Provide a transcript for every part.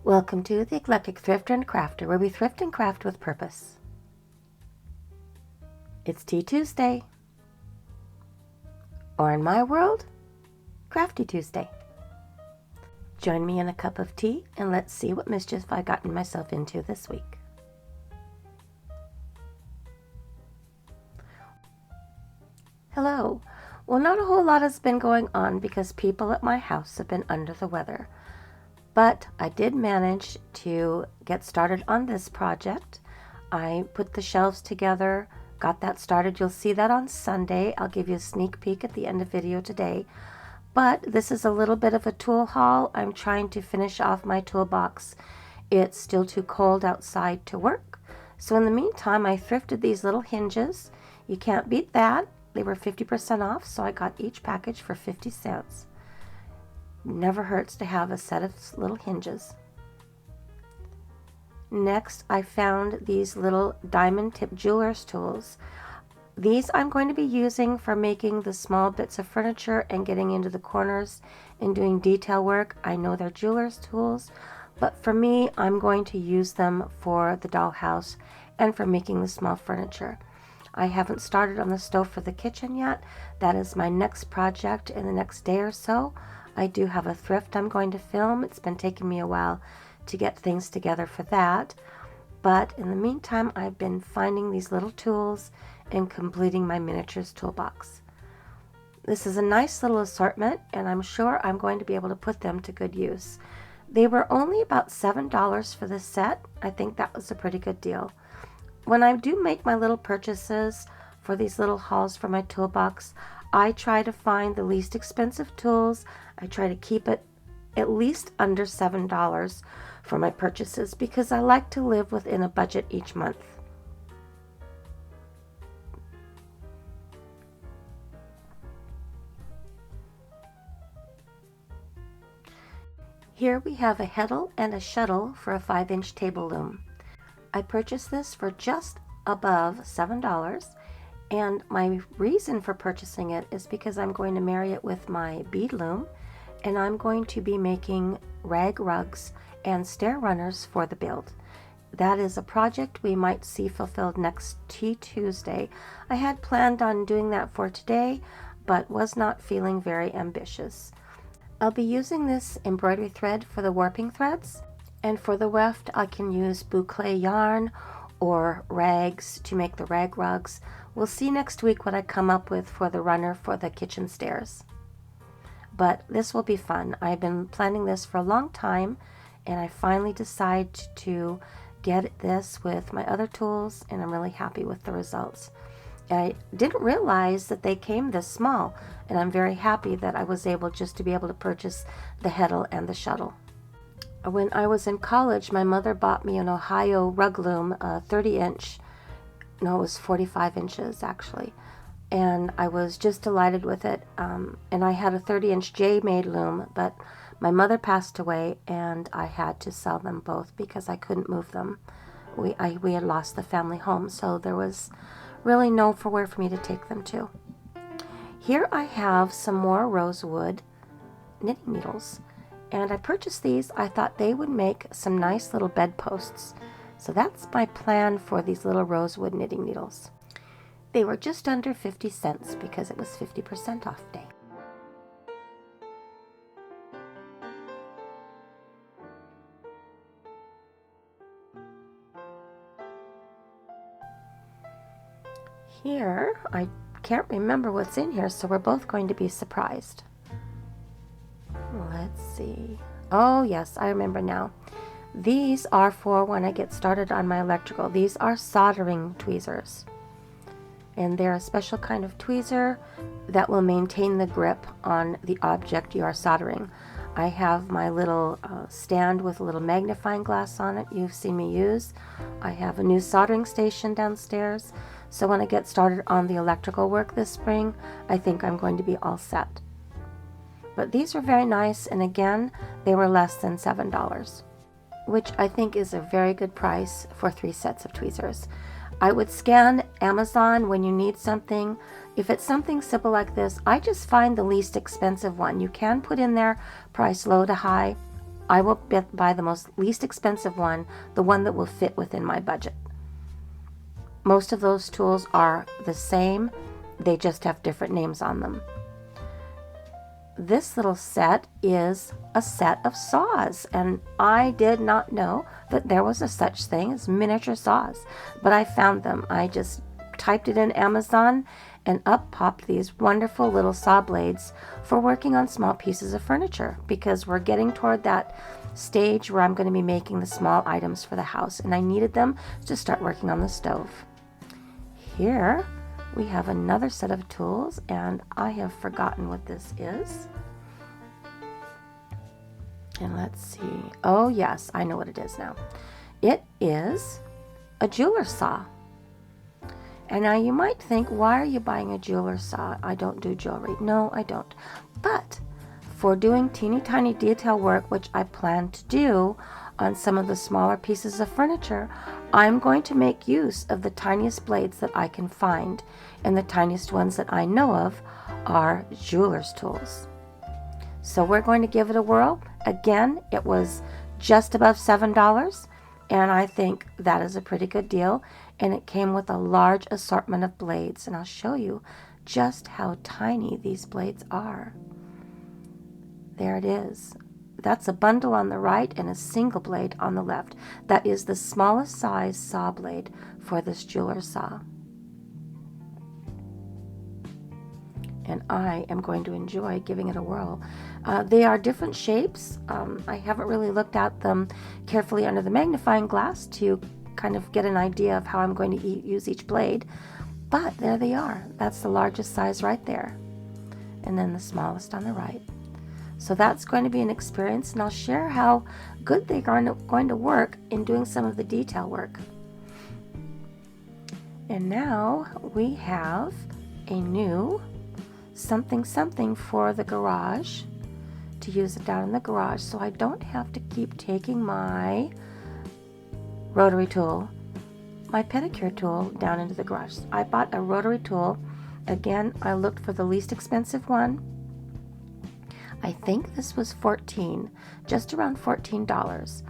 Welcome to the Eclectic Thrifter and Crafter, where we thrift and craft with purpose. It's Tea Tuesday, or in my world, Crafty Tuesday. Join me in a cup of tea and let's see what mischief I've gotten myself into this week. Hello. Well, not a whole lot has been going on because people at my house have been under the weather. But I did manage to get started on this project. I put the shelves together, got that started. You'll see that on Sunday. I'll give you a sneak peek at the end of the video today. But this is a little bit of a tool haul. I'm trying to finish off my toolbox. It's still too cold outside to work. So in the meantime, I thrifted these little hinges. You can't beat that. They were 50% off, so I got each package for 50 cents. Never hurts to have a set of little hinges. Next, I found these little diamond tip jeweler's tools. These I'm going to be using for making the small bits of furniture and getting into the corners and doing detail work. I know they're jeweler's tools, but for me, I'm going to use them for the dollhouse and for making the small furniture. I haven't started on the stove for the kitchen yet. That is my next project in the next day or so. I do have a thrift I'm going to film. It's been taking me a while to get things together for that. But in the meantime, I've been finding these little tools and completing my miniatures toolbox. This is a nice little assortment, and I'm sure I'm going to be able to put them to good use. They were only about $7 for this set. I think that was a pretty good deal. When I do make my little purchases for these little hauls for my toolbox, I try to find the least expensive tools. I try to keep it at least under $7 for my purchases because I like to live within a budget each month. Here we have a heddle and a shuttle for a 5-inch table loom. I purchased this for just above $7. And my reason for purchasing it is because I'm going to marry it with my bead loom, and I'm going to be making rag rugs and stair runners for the build. That is a project we might see fulfilled next Tea Tuesday. I had planned on doing that for today, but was not feeling very ambitious. I'll be using this embroidery thread for the warping threads, and for the weft I can use boucle yarn or rags to make the rag rugs. We'll see next week what I come up with for the runner for the kitchen stairs. But this will be fun. I've been planning this for a long time, and I finally decided to get this with my other tools, and I'm really happy with the results. I didn't realize that they came this small, and I'm very happy that I was able just to be able to purchase the heddle and the shuttle. When I was in college, my mother bought me an Ohio rug loom, a 30-inch. No, it was 45 inches actually. And I was just delighted with it. And I had a 30-inch J-made loom, but my mother passed away and I had to sell them both because I couldn't move them. We had lost the family home, so there was really nowhere for me to take them to. Here I have some more rosewood knitting needles. And I purchased these. I thought they would make some nice little bedposts. So that's my plan for these little rosewood knitting needles. They were just under 50 cents because it was 50% off day. Here, I can't remember what's in here, so we're both going to be surprised. Let's see. Oh, yes, I remember now. These are for when I get started on my electrical. These are soldering tweezers. And they're a special kind of tweezer that will maintain the grip on the object you are soldering. I have my little stand with a little magnifying glass on it you've seen me use. I have a new soldering station downstairs. So when I get started on the electrical work this spring, I think I'm going to be all set. But these are very nice, and again, they were less than $7, which I think is a very good price for 3 sets of tweezers. I would scan Amazon when you need something. If it's something simple like this, I just find the least expensive one. You can put in there price low to high, I will buy the least expensive one, the one that will fit within my budget. Most of those tools are the same, they just have different names on them. This little set is a set of saws, and I did not know that there was a such thing as miniature saws, but I found them. I just typed it in Amazon, and up popped these wonderful little saw blades for working on small pieces of furniture, because we're getting toward that stage where I'm going to be making the small items for the house, and I needed them to start working on the stove. Here we have another set of tools, and I have forgotten what this is. And let's see. Oh yes, I know what it is now. It is a jeweler's saw. And now you might think, why are you buying a jeweler's saw? I don't do jewelry. No, I don't. But for doing teeny tiny detail work, which I plan to do on some of the smaller pieces of furniture, I'm going to make use of the tiniest blades that I can find. And the tiniest ones that I know of are jeweler's tools. So we're going to give it a whirl. Again, it was just above $7, and I think that is a pretty good deal. And it came with a large assortment of blades, and I'll show you just how tiny these blades are. There it is. That's a bundle on the right and a single blade on the left. That is the smallest size saw blade for this jeweler's saw. And I am going to enjoy giving it a whirl. They are different shapes. I haven't really looked at them carefully under the magnifying glass to kind of get an idea of how I'm going to use each blade, but there they are. That's the largest size right there, and then the smallest on the right. So that's going to be an experience, and I'll share how good they are going to work in doing some of the detail work. And now we have a new something for the garage, to use it down in the garage, so I don't have to keep taking my rotary tool, my pedicure tool, down into the garage. I bought a rotary tool. Again, I looked for the least expensive one. I think this was just around $14.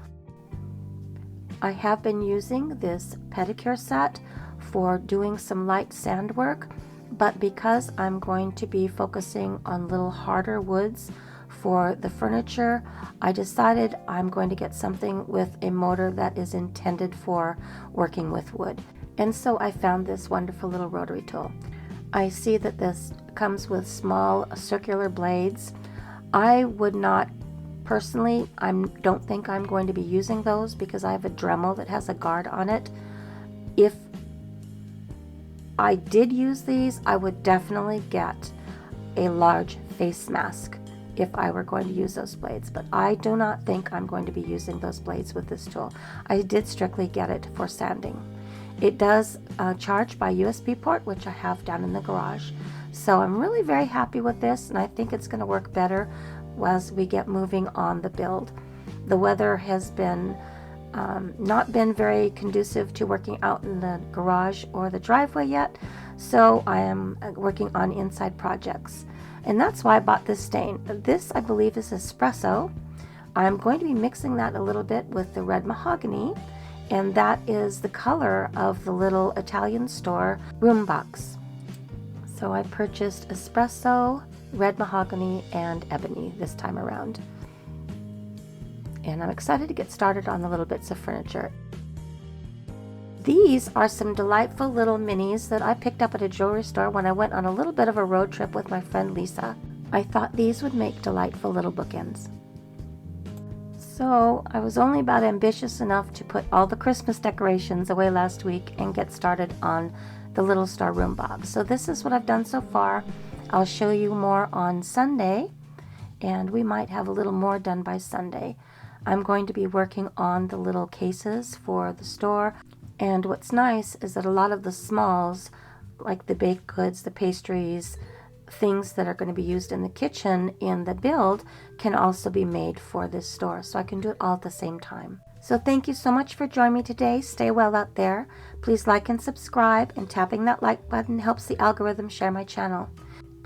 I have been using this pedicure set for doing some light sand work, but because I'm going to be focusing on little harder woods for the furniture, I decided I'm going to get something with a motor that is intended for working with wood. And so I found this wonderful little rotary tool. I see that this comes with small circular blades. I would not, personally, I don't think I'm going to be using those because I have a Dremel that has a guard on it. If I did use these, I would definitely get a large face mask if I were going to use those blades, but I do not think I'm going to be using those blades with this tool. I did strictly get it for sanding. It does charge by USB port, which I have down in the garage. So I'm really very happy with this, and I think it's going to work better as we get moving on the build. The weather has been not been very conducive to working out in the garage or the driveway yet, so I am working on inside projects. And that's why I bought this stain. This, I believe, is espresso. I'm going to be mixing that a little bit with the red mahogany, and that is the color of the little Italian store room box. So I purchased espresso, red mahogany, and ebony this time around. And I'm excited to get started on the little bits of furniture. These are some delightful little minis that I picked up at a jewelry store when I went on a little bit of a road trip with my friend Lisa. I thought these would make delightful little bookends. So I was only about ambitious enough to put all the Christmas decorations away last week and get started on the little star room box. So this is what I've done so far. I'll show you more on Sunday, and we might have a little more done by Sunday. I'm going to be working on the little cases for the store. And what's nice is that a lot of the smalls, like the baked goods, the pastries, things that are going to be used in the kitchen in the build, can also be made for this store. So I can do it all at the same time. So thank you so much for joining me today. Stay well out there. Please like and subscribe, and tapping that like button helps the algorithm share my channel.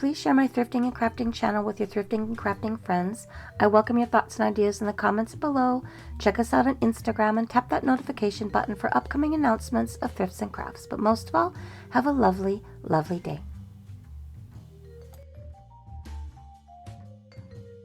Please share my thrifting and crafting channel with your thrifting and crafting friends. I welcome your thoughts and ideas in the comments below. Check us out on Instagram and tap that notification button for upcoming announcements of thrifts and crafts. But most of all, have a lovely, lovely day.